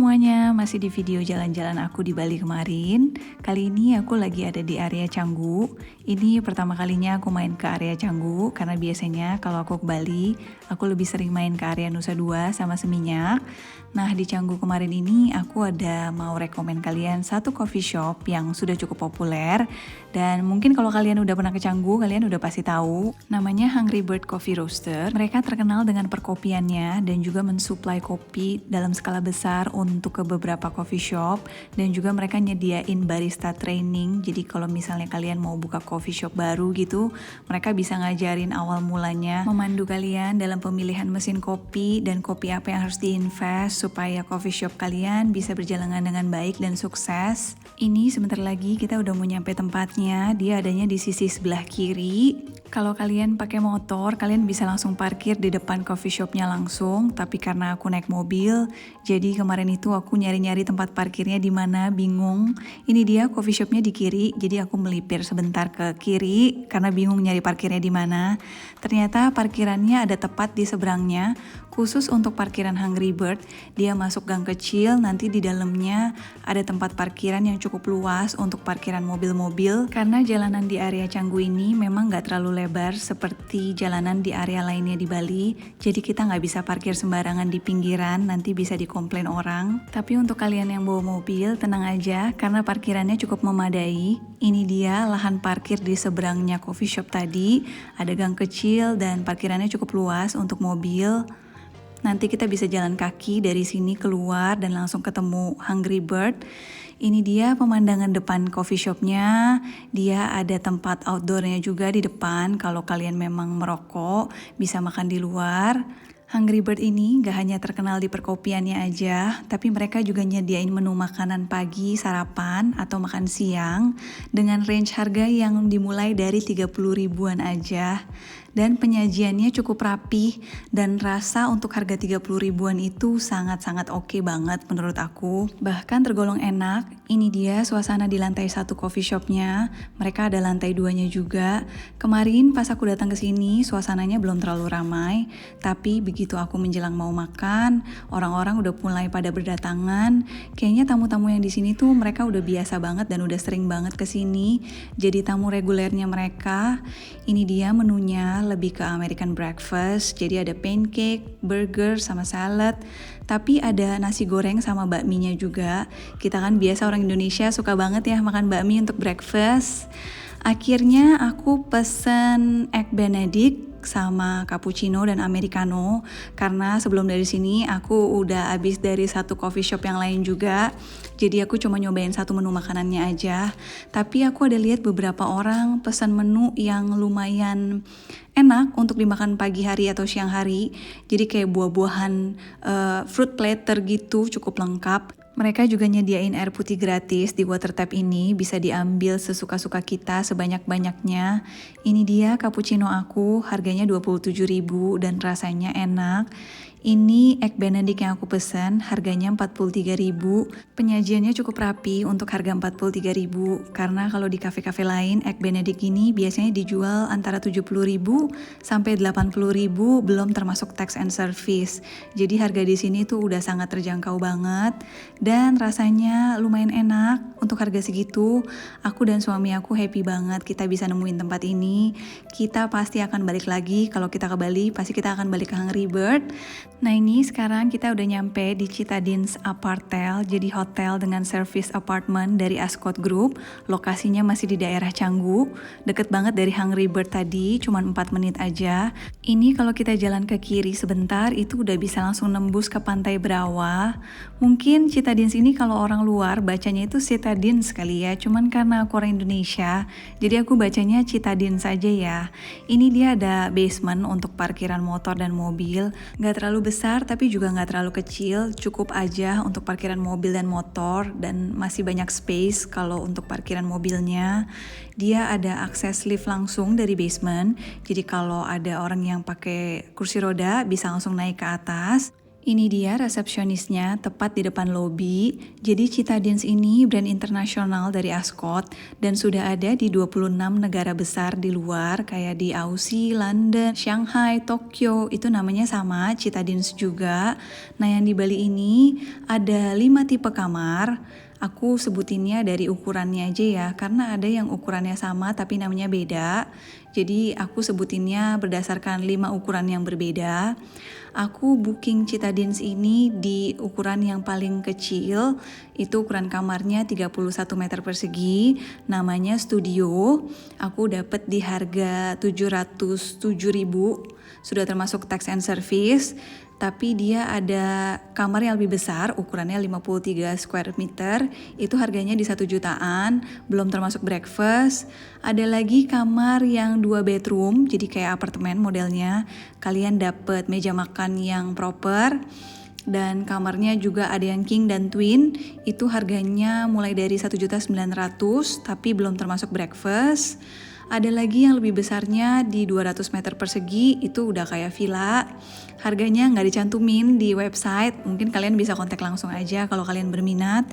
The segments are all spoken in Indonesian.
semuanya, masih di video jalan-jalan aku di Bali kemarin. Kali ini aku lagi ada di area Canggu. Ini pertama kalinya aku main ke area Canggu, karena biasanya kalau aku ke Bali, aku lebih sering main ke area Nusa Dua sama Seminyak. Nah, di Canggu kemarin ini aku ada mau rekomen kalian satu coffee shop yang sudah cukup populer. Dan mungkin kalau kalian udah pernah ke Canggu, kalian udah pasti tahu. Namanya Hungry Bird Coffee Roaster. Mereka terkenal dengan perkopiannya dan juga mensuplai kopi dalam skala besar untuk ke beberapa coffee shop. Dan juga mereka nyediain barista training. Jadi kalau misalnya kalian mau buka coffee shop baru gitu, mereka bisa ngajarin awal mulanya, memandu kalian dalam pemilihan mesin kopi dan kopi apa yang harus diinvest supaya coffee shop kalian bisa berjalan dengan baik dan sukses. Ini sebentar lagi kita udah mau nyampe tempatnya. Dia adanya di sisi sebelah kiri. Kalau kalian pakai motor, kalian bisa langsung parkir di depan coffee shopnya langsung. Tapi karena aku naik mobil, jadi kemarin itu aku nyari-nyari tempat parkirnya di mana, bingung. Ini dia coffee shopnya di kiri, jadi aku melipir sebentar ke kiri karena bingung nyari parkirnya di mana. Ternyata parkirannya ada tepat di seberangnya. Khusus untuk parkiran Hungry Bird, dia masuk gang kecil, nanti di dalamnya ada tempat parkiran yang cukup luas untuk parkiran mobil-mobil. Karena jalanan di area Canggu ini memang gak terlalu lebar seperti jalanan di area lainnya di Bali, jadi kita gak bisa parkir sembarangan di pinggiran, nanti bisa dikomplain orang. Tapi untuk kalian yang bawa mobil, tenang aja karena parkirannya cukup memadai. Ini dia lahan parkir di seberangnya coffee shop tadi, ada gang kecil dan parkirannya cukup luas untuk mobil. Nanti kita bisa jalan kaki dari sini keluar dan langsung ketemu Hungry Bird. Ini dia pemandangan depan coffee shopnya. Dia ada tempat outdoornya juga di depan. Kalau kalian memang merokok, bisa makan di luar. Hungry Bird ini gak hanya terkenal di perkopiannya aja, tapi mereka juga nyediain menu makanan pagi, sarapan, atau makan siang dengan range harga yang dimulai dari 30 ribuan aja. Dan penyajiannya cukup rapih dan rasa untuk harga 30 ribuan itu sangat-sangat oke banget menurut aku. Bahkan tergolong enak. Ini dia suasana di lantai 1 coffee shopnya. Mereka ada lantai 2-nya juga. Kemarin pas aku datang ke sini suasananya belum terlalu ramai, tapi begitu aku menjelang mau makan, orang-orang udah mulai pada berdatangan. Kayaknya tamu-tamu yang di sini tuh mereka udah biasa banget dan udah sering banget ke sini. Jadi tamu regulernya mereka. Ini dia menunya, lebih ke American breakfast, jadi ada pancake, burger, sama salad, tapi ada nasi goreng sama bakminya juga. Kita kan biasa orang Indonesia suka banget ya makan bakmi untuk breakfast. Akhirnya aku pesen egg benedict sama cappuccino dan americano, karena sebelum dari sini aku udah habis dari satu coffee shop yang lain juga, jadi aku cuma nyobain satu menu makanannya aja. Tapi aku ada lihat beberapa orang pesan menu yang lumayan enak untuk dimakan pagi hari atau siang hari, jadi kayak buah-buahan, fruit platter gitu, cukup lengkap. Mereka juga nyediain air putih gratis di water tap ini, bisa diambil sesuka-suka kita sebanyak-banyaknya. Ini dia cappuccino aku, harganya 27.000 dan rasanya enak. Ini egg benedict yang aku pesan, harganya 43.000. Penyajiannya cukup rapi untuk harga 43.000, karena kalau di kafe-kafe lain egg benedict ini biasanya dijual antara 70.000 sampai 80.000, belum termasuk tax and service. Jadi harga di sini tuh udah sangat terjangkau banget dan rasanya lumayan enak untuk harga segitu. Aku dan suami aku happy banget kita bisa nemuin tempat ini. Kita pasti akan balik lagi. Kalau kita ke Bali, pasti kita akan balik ke Hungry Bird. Nah, ini sekarang kita udah nyampe di Citadines Apartel, jadi hotel dengan service apartment dari Ascott Group. Lokasinya masih di daerah Canggu, deket banget dari Hungry Bird tadi, cuma 4 menit aja. Ini kalau kita jalan ke kiri sebentar, itu udah bisa langsung nembus ke Pantai Brawa. Mungkin Citadines ini kalau orang luar bacanya itu Citadines kali ya, cuman karena aku orang Indonesia, jadi aku bacanya Citadines saja ya. Ini dia ada basement untuk parkiran motor dan mobil, gak terlalu besar tapi juga nggak terlalu kecil, cukup aja untuk parkiran mobil dan motor, dan masih banyak space kalau untuk parkiran mobilnya. Dia ada akses lift langsung dari basement, jadi kalau ada orang yang pakai kursi roda bisa langsung naik ke atas. Ini dia resepsionisnya tepat di depan lobi. Jadi Citadines ini brand internasional dari Ascot dan sudah ada di 26 negara besar di luar kayak di Aussie, London, Shanghai, Tokyo. Itu namanya sama Citadines juga. Nah, yang di Bali ini ada 5 tipe kamar. Aku sebutinnya dari ukurannya aja ya, karena ada yang ukurannya sama tapi namanya beda. Jadi aku sebutinnya berdasarkan 5 ukuran yang berbeda. Aku booking Citadines ini di ukuran yang paling kecil, itu ukuran kamarnya 31 meter persegi, namanya studio. Aku dapat di harga 707.000, sudah termasuk tax and service. Tapi dia ada kamar yang lebih besar, ukurannya 53 square meter, itu harganya di 1 jutaan, belum termasuk breakfast. Ada lagi kamar yang 2 bedroom, jadi kayak apartemen modelnya. Kalian dapat meja makan yang proper, dan kamarnya juga ada yang king dan twin, itu harganya mulai dari 1.900.000 tapi belum termasuk breakfast. Ada lagi yang lebih besarnya di 200 meter persegi, itu udah kayak villa. Harganya nggak dicantumin di website, mungkin kalian bisa kontak langsung aja kalau kalian berminat.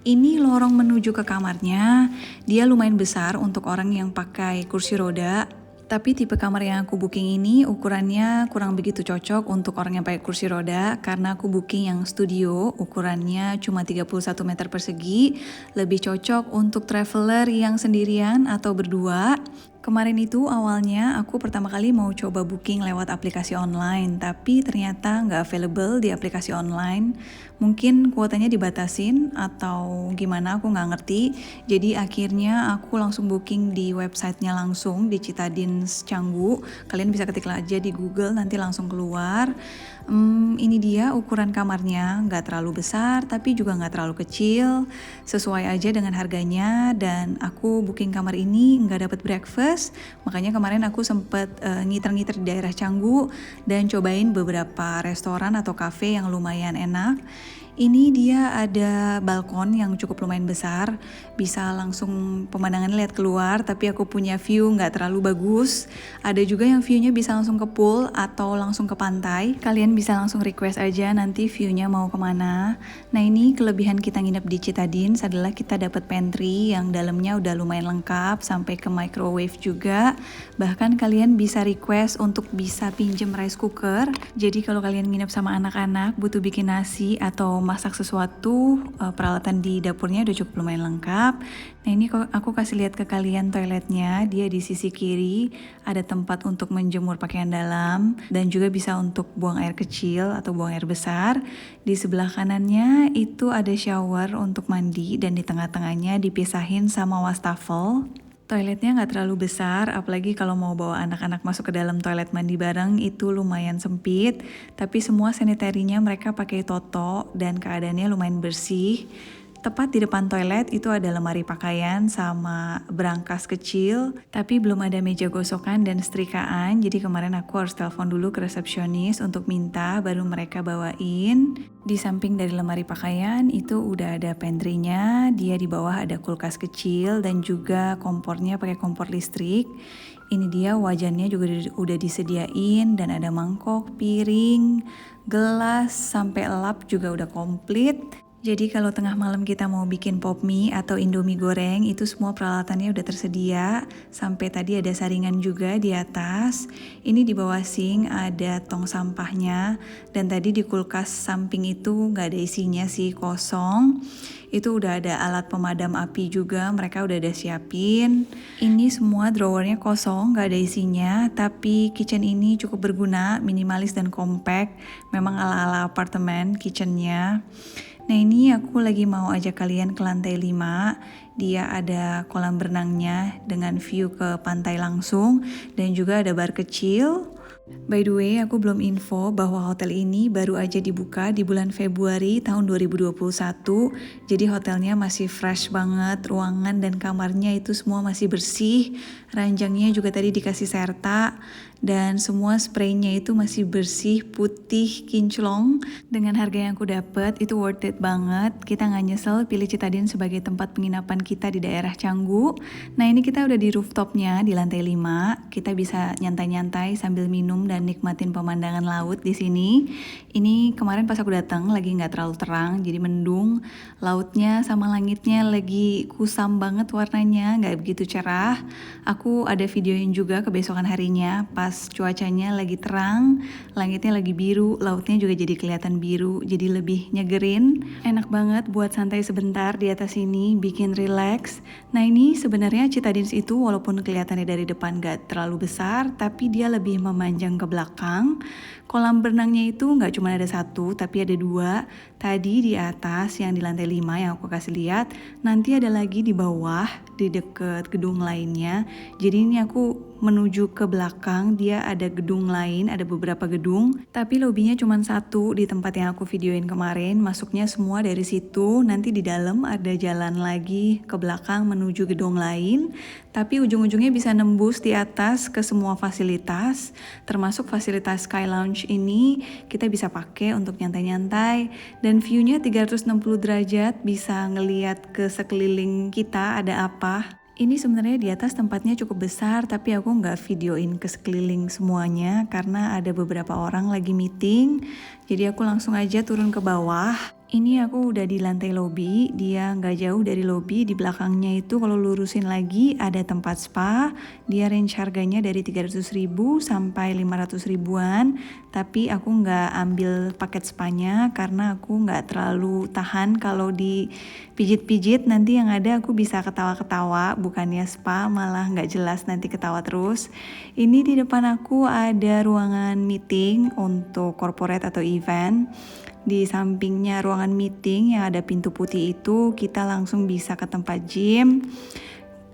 Ini lorong menuju ke kamarnya, dia lumayan besar untuk orang yang pakai kursi roda. Tapi tipe kamar yang aku booking ini ukurannya kurang begitu cocok untuk orang yang pakai kursi roda, karena aku booking yang studio, ukurannya cuma 31 meter persegi, lebih cocok untuk traveler yang sendirian atau berdua. Kemarin itu awalnya aku pertama kali mau coba booking lewat aplikasi online, tapi ternyata nggak available di aplikasi online. Mungkin kuotanya dibatasin atau gimana, aku nggak ngerti. Jadi akhirnya aku langsung booking di websitenya langsung, di Citadines Canggu. Kalian bisa ketik aja di Google, nanti langsung keluar. Ini dia ukuran kamarnya, nggak terlalu besar tapi juga nggak terlalu kecil, sesuai aja dengan harganya. Dan aku booking kamar ini nggak dapat breakfast, makanya kemarin aku sempet ngiter-ngiter di daerah Canggu dan cobain beberapa restoran atau cafe yang lumayan enak. Ini dia ada balkon yang cukup lumayan besar, bisa langsung pemandangan lihat keluar, tapi aku punya view nggak terlalu bagus. Ada juga yang viewnya bisa langsung ke pool atau langsung ke pantai. Kalian bisa langsung request aja nanti viewnya mau kemana. Nah, ini kelebihan kita nginep di Citadines adalah kita dapat pantry yang dalamnya udah lumayan lengkap, sampai ke microwave juga. Bahkan kalian bisa request untuk bisa pinjem rice cooker. Jadi kalau kalian nginep sama anak-anak butuh bikin nasi atau masak sesuatu, peralatan di dapurnya udah cukup lumayan lengkap. Nah, ini aku kasih lihat ke kalian toiletnya. Dia di sisi kiri, ada tempat untuk menjemur pakaian dalam dan juga bisa untuk buang air kecil atau buang air besar. Di sebelah kanannya itu ada shower untuk mandi dan di tengah-tengahnya dipisahin sama wastafel. Toiletnya nggak terlalu besar, apalagi kalau mau bawa anak-anak masuk ke dalam toilet mandi bareng itu lumayan sempit. Tapi semua sanitarinya mereka pakai Toto dan keadaannya lumayan bersih. Tepat di depan toilet itu ada lemari pakaian sama berangkas kecil, tapi belum ada meja gosokan dan setrikaan. Jadi kemarin aku harus telepon dulu ke resepsionis untuk minta, baru mereka bawain. Di samping dari lemari pakaian itu udah ada pantry-nya, dia di bawah ada kulkas kecil dan juga kompornya pakai kompor listrik. Ini dia wajannya juga udah disediain dan ada mangkok, piring, gelas, sampai lap juga udah komplit. Jadi kalau tengah malam kita mau bikin pop mie atau indomie goreng, itu semua peralatannya udah tersedia. Sampai tadi ada saringan juga di atas. Ini di bawah sink ada tong sampahnya. Dan tadi di kulkas samping itu nggak ada isinya sih, kosong. Itu udah ada alat pemadam api juga, mereka udah ada siapin. Ini semua drawernya kosong, nggak ada isinya. Tapi kitchen ini cukup berguna, minimalis dan compact. Memang ala-ala apartemen kitchennya. Nah, ini aku lagi mau ajak kalian ke lantai 5. Dia ada kolam berenangnya dengan view ke pantai langsung dan juga ada bar kecil. By the way, aku belum info bahwa hotel ini baru aja dibuka di bulan Februari tahun 2021. Jadi hotelnya masih fresh banget, ruangan dan kamarnya itu semua masih bersih. Ranjangnya juga tadi dikasih serta dan semua spraynya itu masih bersih, putih, kinclong. Dengan harga yang aku dapat itu worth it banget. Kita nggak nyesel pilih Citadines sebagai tempat penginapan kita di daerah Canggu. Nah, ini kita udah di rooftopnya di lantai 5. Kita bisa nyantai-nyantai sambil minum minum dan nikmatin pemandangan laut di sini. Ini kemarin pas aku datang lagi nggak terlalu terang, jadi mendung. Lautnya sama langitnya lagi kusam banget warnanya, nggak begitu cerah. Aku ada videoin juga kebesokan harinya pas cuacanya lagi terang, langitnya lagi biru, lautnya juga jadi kelihatan biru, jadi lebih nyegerin. Enak banget buat santai sebentar di atas sini, bikin relax. Nah ini sebenarnya Citadines itu walaupun kelihatannya dari depan gak terlalu besar, tapi dia lebih memanjang ke belakang. Kolam berenangnya itu gak cuma ada satu, tapi ada dua. Tadi di atas yang di lantai 5 yang aku kasih lihat, nanti ada lagi di bawah, di deket gedung lainnya. Jadi ini aku menuju ke belakang, dia ada gedung lain, ada beberapa gedung. Tapi lobinya cuma satu di tempat yang aku videoin kemarin, masuknya semua dari situ. Nanti di dalam ada jalan lagi ke belakang menuju gedung lain. Tapi ujung-ujungnya bisa nembus di atas ke semua fasilitas, termasuk fasilitas Sky Lounge ini kita bisa pakai untuk nyantai-nyantai. Dan view-nya 360 derajat, bisa ngeliat ke sekeliling kita ada apa. Ini sebenarnya di atas tempatnya cukup besar, tapi aku nggak videoin ke sekeliling semuanya karena ada beberapa orang lagi meeting. Jadi aku langsung aja turun ke bawah. Ini aku udah di lantai lobi, dia nggak jauh dari lobi. Di belakangnya itu kalau lurusin lagi ada tempat spa. Dia range harganya dari 300.000 sampai 500 ribuan. Tapi aku nggak ambil paket spanya karena aku nggak terlalu tahan kalau dipijit-pijit. Nanti yang ada aku bisa ketawa-ketawa, bukannya spa malah nggak jelas nanti ketawa terus. Ini di depan aku ada ruangan meeting untuk corporate atau event. Di sampingnya ruangan meeting yang ada pintu putih itu kita langsung bisa ke tempat gym.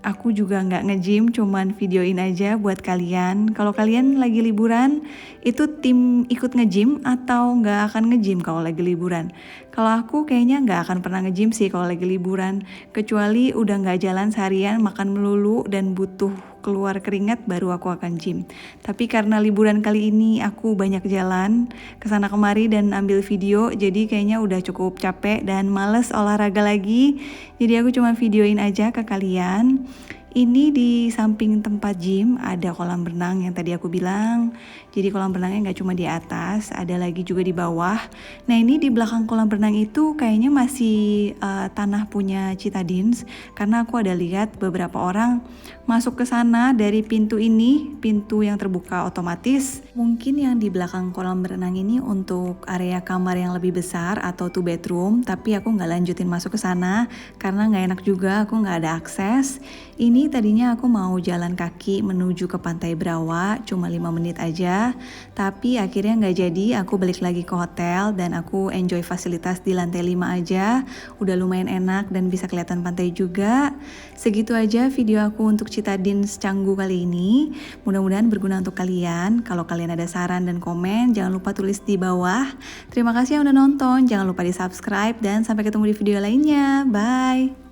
Aku juga nggak nge-gym, cuman videoin aja buat kalian. Kalau kalian lagi liburan, itu tim ikut nge-gym atau nggak akan nge-gym kalau lagi liburan? Kalau aku kayaknya nggak akan pernah nge-gym sih kalau lagi liburan. Kecuali udah nggak jalan seharian, makan melulu dan butuh keluar keringat baru aku akan gym. Tapi karena liburan kali ini aku banyak jalan kesana kemari dan ambil video, jadi kayaknya udah cukup capek dan males olahraga lagi. Jadi aku cuma videoin aja ke kalian. Ini di samping tempat gym ada kolam renang yang tadi aku bilang. Jadi kolam renangnya nggak cuma di atas, ada lagi juga di bawah. Nah ini di belakang kolam renang itu kayaknya masih tanah punya Citadines. Karena aku ada lihat beberapa orang masuk ke sana dari pintu ini, pintu yang terbuka otomatis. Mungkin yang di belakang kolam renang ini untuk area kamar yang lebih besar atau 2 bedroom. Tapi aku nggak lanjutin masuk ke sana karena nggak enak juga, aku nggak ada akses. Ini tadinya aku mau jalan kaki menuju ke Pantai Brawa, cuma 5 menit aja. Tapi akhirnya nggak jadi, aku balik lagi ke hotel dan aku enjoy fasilitas di lantai 5 aja. Udah lumayan enak dan bisa kelihatan pantai juga. Segitu aja video aku untuk Citadines Canggu kali ini. Mudah-mudahan berguna untuk kalian. Kalau kalian ada saran dan komen, jangan lupa tulis di bawah. Terima kasih yang udah nonton, jangan lupa di subscribe dan sampai ketemu di video lainnya. Bye!